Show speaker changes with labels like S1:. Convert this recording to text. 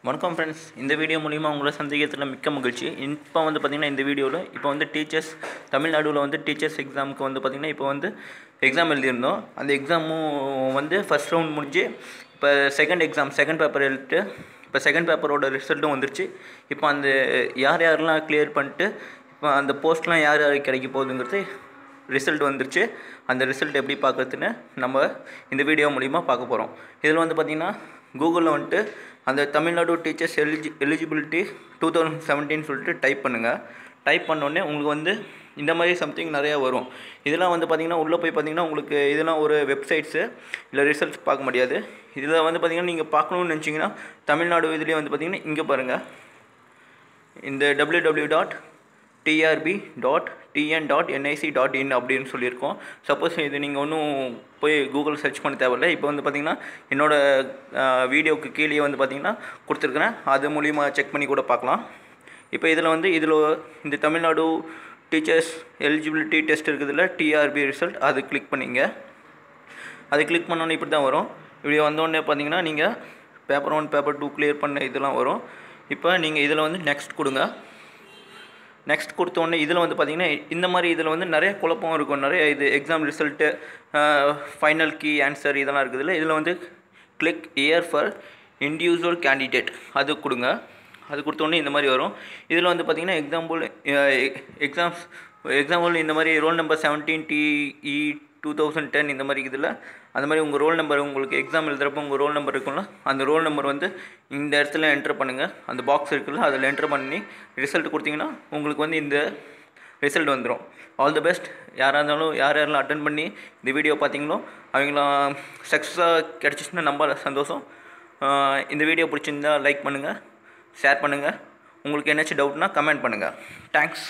S1: வணக்கம் ஃப்ரெண்ட்ஸ், இந்த வீடியோ மூலிமா உங்களை சந்திக்கிறதுல மிக்க மகிழ்ச்சி. இப்போ வந்து பார்த்திங்கன்னா இந்த வீடியோவில் இப்போ வந்து டீச்சர்ஸ் தமிழ்நாடுவில் வந்து டீச்சர்ஸ் எக்ஸாமுக்கு வந்து பார்த்திங்கன்னா இப்போ வந்து எக்ஸாம் எழுதியிருந்தோம். அந்த எக்ஸாமும் வந்து ஃபஸ்ட் ரவுண்ட் முடிஞ்சு இப்போ செகண்ட் பேப்பர் எழுதிட்டு இப்போ செகண்ட் பேப்பரோட ரிசல்ட்டும் வந்துருச்சு. இப்போ அந்த யாரெல்லாம் கிளியர் பண்ணிட்டு இப்போ அந்த போஸ்ட்லாம் யார் கிடைக்க போகுதுங்கிறது ரிசல்ட் வந்துருச்சு. அந்த ரிசல்ட் எப்படி பார்க்குறதுன்னு நம்ம இந்த வீடியோ மூலிமா பார்க்க போகிறோம். இதில் வந்து பார்த்திங்கன்னா கூகுளில் வந்துட்டு அந்த தமிழ்நாடு டீச்சர்ஸ் எலிஜிபிலிட்டி 2017 சொல்லிட்டு டைப் பண்ணுங்கள். டைப் பண்ணோடனே உங்களுக்கு வந்து இந்த மாதிரி சம்திங் நிறையா வரும். இதெல்லாம் வந்து பார்த்திங்கன்னா உள்ளே போய் பார்த்திங்கன்னா உங்களுக்கு இதெல்லாம் ஒரு வெப்சைட்ஸு இல்லை ரிசல்ட்ஸ் பார்க்க முடியாது. இதில் வந்து பார்த்திங்கன்னா நீங்கள் பார்க்கணுன்னு நினச்சிங்கன்னா தமிழ்நாடு இதுலேயே வந்து பார்த்திங்கன்னா இங்கே பாருங்கள், இந்த www.trb.tn.nic.in அப்படின்னு சொல்லியிருக்கோம். சப்போஸ் இது நீங்கள் ஒன்றும் போய் கூகுள் சர்ச் பண்ண தேவையில்லை. இப்போ வந்து பார்த்திங்கன்னா என்னோடய வீடியோவுக்கு கீழே வந்து பார்த்திங்கன்னா கொடுத்துருக்குறேன். அது மூலிமா செக் பண்ணி கூட பார்க்கலாம். இப்போ இதில் இந்த தமிழ்நாடு டீச்சர்ஸ் எலிஜிபிலிட்டி டெஸ்ட் இருக்குதுல்ல, டிஆர்பி ரிசல்ட், அது கிளிக் பண்ணிங்க. அது கிளிக் பண்ணோன்னே இப்படி தான் வரும். இப்படி வந்தோடனே பார்த்திங்கன்னா நீங்கள் பேப்பர் 1 பேப்பர் 2 கிளியர் பண்ண இதெல்லாம் வரும். இப்போ நீங்கள் இதில் வந்து நெக்ஸ்ட் கொடுங்க. நெக்ஸ்ட் கொடுத்தோடனே இதில் வந்து பார்த்திங்கன்னா இந்த மாதிரி இதில் வந்து நிறைய குழப்பம் இருக்கும். நிறைய இது exam result, final key answer இதெல்லாம் இருக்குதுல்ல. இதில் வந்து click here for individual candidate அது கொடுங்க. அது கொடுத்தோடனே இந்த மாதிரி வரும். இதில் வந்து பார்த்திங்கன்னா எக்ஸாம்பிள் இந்த மாதிரி ரோல் நம்பர் 17 TE 2010 இந்த மாதிரி இதில் அந்த மாதிரி உங்கள் ரோல் நம்பர் உங்களுக்கு எக்ஸாம் எழுதுகிறப்போ உங்கள் ரோல் நம்பர் இருக்குல்ல, அந்த ரோல் நம்பர் வந்து இந்த இடத்துல என்ட்ரு பண்ணுங்கள். அந்த பாக்ஸ் இருக்குல்ல, அதில் என்ட்ரு பண்ணி ரிசல்ட் கொடுத்தீங்கன்னா உங்களுக்கு வந்து இந்த ரிசல்ட் வந்துடும். All the best. யாரெல்லாம் அட்டன் பண்ணி இந்த வீடியோ பார்த்தீங்களோ அவங்களாம் சக்ஸஸாக கிடச்சிச்சின்னா நம்ம சந்தோஷம். இந்த வீடியோ பிடிச்சிருந்தால் லைக் பண்ணுங்கள், ஷேர் பண்ணுங்கள். உங்களுக்கு என்னாச்சும் டவுட்னா கமெண்ட் பண்ணுங்கள். தேங்க்ஸ்.